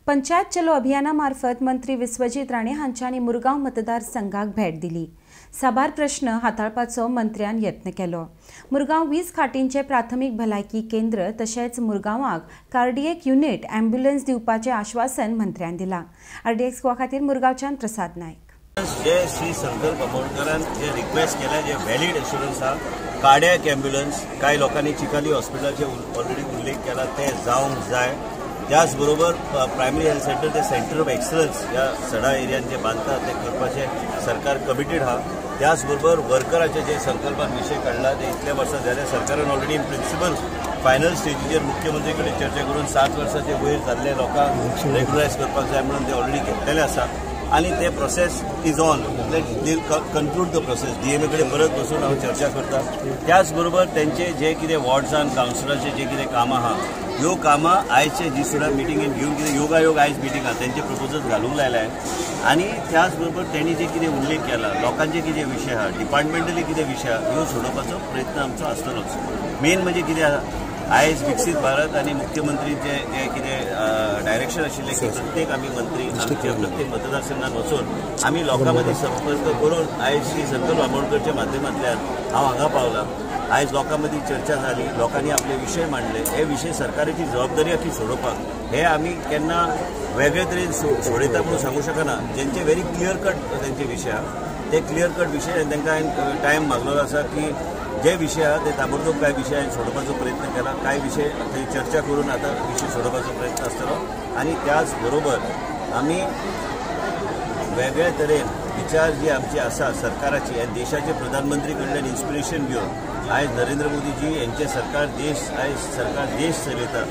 पंचायत चलो अभियानामार्फत मंत्री विश्वजीत राणे हांच्यांनी मुरगांव मतदारसंघाक भेट दिली। साबार प्रश्न हाताळपाचो मंत्र्यान यत्न केलो। मुरगांव 20 खाटींचे प्राथमीक भलायकी केंद्र तशेंच मुरगांवाक कार्डियक युनिट एम्ब्युलन्स दिवपाचे आश्वासन मंत्र्यान दिला। आरडीएक्स गोवा खातीर मुरगांवच्यान प्रसाद नायक। जे श्री संकल्प अमोणकरान जे रिक्वेस्ट केला जे व्हॅलिड एश्युरन्स हा कार्डियक एम्ब्युलन्स काही लोकांनी चिकाली हॉस्पिटलाचे ऑलरेडी उल्लेख केला ते जावंक जाय। त्याचबरोबर प्रायमरी हेल्थ सेंटर ते सेंटर ऑफ एक्सलन्स ह्या सडा एरियान जे बांधतात ते करपाचे सरकार कमिटेड हा। त्याचबरोबर वर्कराचे जे संकल्पान विषय काढला ते इतल्या वर्सां जाले सरकारान ऑलरेडी इन प्रिन्सिपल फायनल स्टेजीचेर मुख्यमंत्री कडेन चर्चा करून 7 वर्सांचे वयर जाल्ले लोकांक रेग्युलरायज करपाक जाय म्हणून ते ऑलरेडी घेतलेले आसा आणि ते प्रोसेस इज ऑन। दील कन्क्लूड द प्रोसेस। डीएमए कडेन परत बसून हांव चर्चा करता। त्याचबरोबर त्यांचे जे कितें वॉर्ड्सान कावन्सिलरांचे जे कितें कामां आहा ह्यो कामां आयचे जी सुद्दां मिटिंगेन घेवन कितें योगायोग आयज मिटिंग आहा तेंचे प्रपोजल घालूंक लायलाय आणि त्याचबरोबर त्यांनी जे कितें उल्लेख केला लोकांचे कितें विशय आहा डिपार्टमेंटली कितें विशय आहा ह्यो सोडोवपाचो प्रयत्न आमचो आसतलोच। मेन म्हणजे कितें आहा आयज विकसीत भारत आणि मुख्यमंत्रीचे जे कितें डायरेक्शन आशिल्लें की प्रत्येक आमी मंत्री प्रत्येक मतदारसंघात वचून आमी लोकां मदीं संपर्क करून आयज श्री संकल्प अमोणकरच्या माध्यमांतल्यान हांव हांगा पावला। आयज लोकां मदीं चर्चा जाली लोकांनी आपले विशय मांडले। हे विशय सरकाराची जबाबदारी आसा ती सोडोवपाक हे आमी केन्ना वेगळे तरेन सोडयता म्हणून सांगू शकना। जेंचे व्हेरी क्लियर कट तेंचे विशय आहा ते क्लियर कट विशय तांकां हांवें टायम मागलेलो आसा की जे विशय आहा ते ताबडतोब काय विशय हांवें सोडोवपाचो प्रयत्न केला। काय विशय थंय चर्चा करून आतां विशय सोडोवपाचो प्रयत्न आसतलो आणि त्याच बरोबर आमी वेगळे तरेन विचार जी आमची आसा सरकाराची आनी देशाचे प्रधानमंत्री कडल्यान इन्स्पिरेशन घेवन आयज नरेंद्र मोदीजी यांचे सरकार देश चलयता।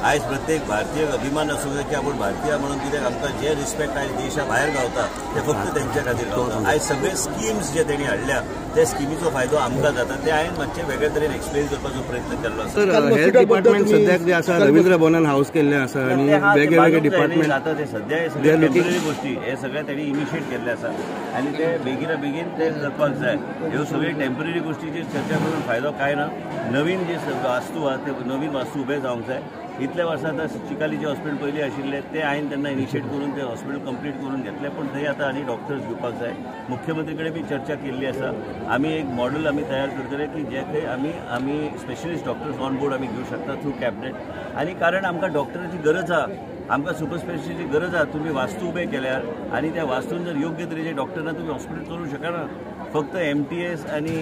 आयज प्रत्येक भारतीय अभिमान असू जाय की आपण भारतीय म्हणून कित्याक आमकां जे रिस्पेक्ट आयज देशा भायर गावता ते फक्त तेंच्या खातीर गावता। आयज सगळे स्किम्स जे तेणी हाडल्या ते स्किमीचो फायदो आमकां जाता ते हांवें मातशें वेगळे तरेन एक्सप्लेन करपाचो प्रयत्न केल्लो आसा। हेल्थ डिपार्टमेंट सद्याक जे आसा रवींद्र भवनान हाऊस केल्लें आसा आनी वेगवेगळे डिपार्टमेंट आता ते सद्या हे सगळे टेम्पररी गोष्टी हे सगळे तेणी इनिशिएट केल्ले आसा आनी ते बेगिना बेगीन ते करपाक जाय। ह्यो सगळे टेम्पररी गोष्टीचेर चर्चा करून फायदो काय ना। नवीन जे वास्तू आहा ते नवीन वास्तू उबे जावंक जाय। इतल्या वर्सां आतां चिकालीचे हॉस्पिटल पयलीं आशिल्ले ते हांवें तेन्ना इनिशिएट करून ते हॉस्पिटल कंप्लीट करून घेतले पण थंय आतां आनी डॉक्टर्स घेवपाक जाय। मुख्यमंत्री कडेन बी चर्चा केल्ली आसा। आमी एक मॉडेल आमी तयार करतले की जे खंय आमी स्पेशलिस्ट डॉक्टर्स ऑन बोर्ड आमी घेवंक शकता थ्रू कॅबिनेट आनी कारण आमकां डॉक्टराची गरज आहा आमकां सुपर स्पेशलिस्टीची गरज आहा। तुमी वास्तू उबे केल्यार आनी त्या वास्तून जर योग्य तरेचे डॉक्टर ना तुमी हॉस्पिटल चलोवंक शकना। फक्त MTS आनी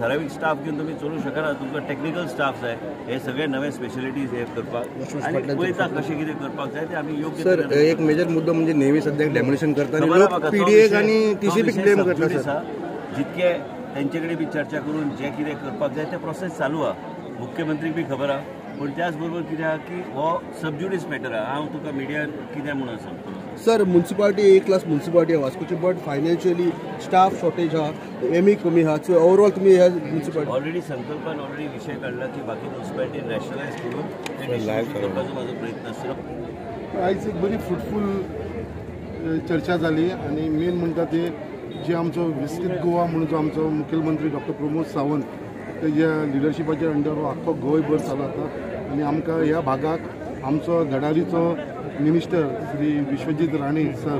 ठरावीक स्टाफ घेवन तुमी चलोवंक शकना। तुमकां टेक्निकल स्टाफ जाय हे सगळे नवे स्पेशलिटीज हे करपाक आनी पळयता कशें कितें करपाक जाय ते आमी योग्य सर एक मेजर मुद्दो म्हणजे नेव्ही सद्याक डेमोलिशन करता आनी लोक PDA आनी TCP क्लेम करता सर। जितके तेंचे कडेन बी चर्चा करून जे कितें करपाक जाय ते प्रोसेस चालू आहा। मुख्यमंत्रीक बी खबर आहा पण त्याच बरोबर कितें आहा की हो सबज्युडिस मॅटर आहा। हांव तुका मिडियान कितें म्हणून सांगतलो sir municipality A class municipality आहा वास्कोची बट फायनान्शियली स्टाफ शॉर्टेज आहा एमी कमी आहा सो ओवरऑल तुमी ह्या म्युनिसिपालिटी ऑलरेडी संकल्पान ऑलरेडी विशय काढला की बाकी म्युनिसिपालिटी रॅशनलायज करून ते करपाचो म्हाजो प्रयत्न आसतलो। आयज एक बरी फ्रुटफूल चर्चा जाली आनी मेन म्हणटा ते जे आमचो विकसीत गोवा म्हणून जो आमचो मुखेलमंत्री डॉक्टर प्रमोद सावंत तेज्या लिडरशिपाच्या अंडर आख्खो गोंयभर चलता आनी आमकां ह्या भागाक आमचो धडाडीचो मिनिस्टर श्री विश्वजीत राणे सर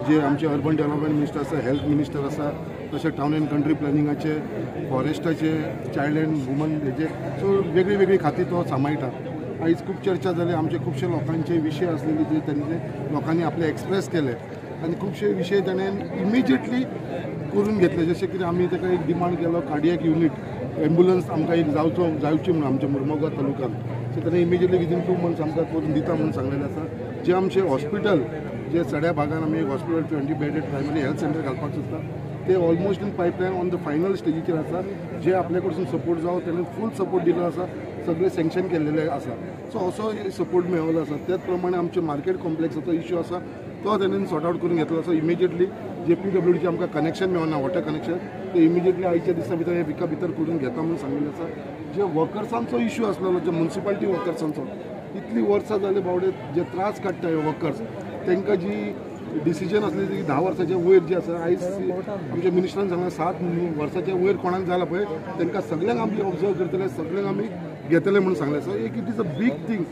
जे आमचे अर्बन डेव्हलपमेंट मिनिस्टर आसा हेल्थ मिनिस्टर आसा तशें टावन एंड कंट्री प्लॅनिंगाचे फॉरेस्टाचे चायल्ड एंड वुमन हेजे सो वेगळी वेगळी खाती तो सांबाळटा। आयज खूब चर्चा जाली आमचे खुबशे लोकांचे विशय आसलेले जे तेंचे लोकांनी आपले एक्सप्रेस केले आनी खुबशे विशय ताणें इमिजिएटली करून घेतले जशें की आमी ताका एक डिमांड केलो कार्डियक युनिट एम्ब्युलन्स आमकां एक जावची म्हणून आमच्या मुरमुगांव तालुक्यांत सो ताणें इमिजिएटली विदीन 2 मंथ्स आमकां करून दिता म्हणून सांगलेलें आसा। जे आमचे हॉस्पिटल जे सड्या भागान आमी एक hospital 20 bedded primary health centre घालपाक सोदता ते almost in pipeline on the final स्टेजीचेर आसा। जे आपल्या कडसून सपोर्ट जावं ताणें फूल सपोर्ट दिलो आसा सगळे सँक्शन केल्लेले आसा सो असो सपोर्ट मेळिल्लो आसा। त्याच प्रमाणे आमचे मार्केट कॉम्प्लेक्साचो इश्यू आसा तो ताणें सॉर्ट आउट करून घेतलो आसा। इमिजिएटली जे PWDचे आमकां कनेक्शन मेळना वॉटर कनेक्शन ते इमिजिएटली आयच्या दिसा भितर हे विका भितर करून घेता म्हणून सांगिल्लें आसा। जे वर्कर्सांचो इश्यू आसलेलो जे म्युनिसिपालिटी वर्कर्सांचो इतली वर्सां जाले बावडे जे त्रास काडटा हे वर्कर्स तांकां जी डिसिजन आसली ती 10 वर्सांच्या वयर जी आसा आयज आमच्या मिनिस्टरान सांगला 7 वर्साच्या वयर कोणाक जाला पळय तांकां सगळ्यांक आमी ऑब्जर्व करतले सगळ्यांक आमी घेतले म्हणून सांगले सो एक it is a big thing.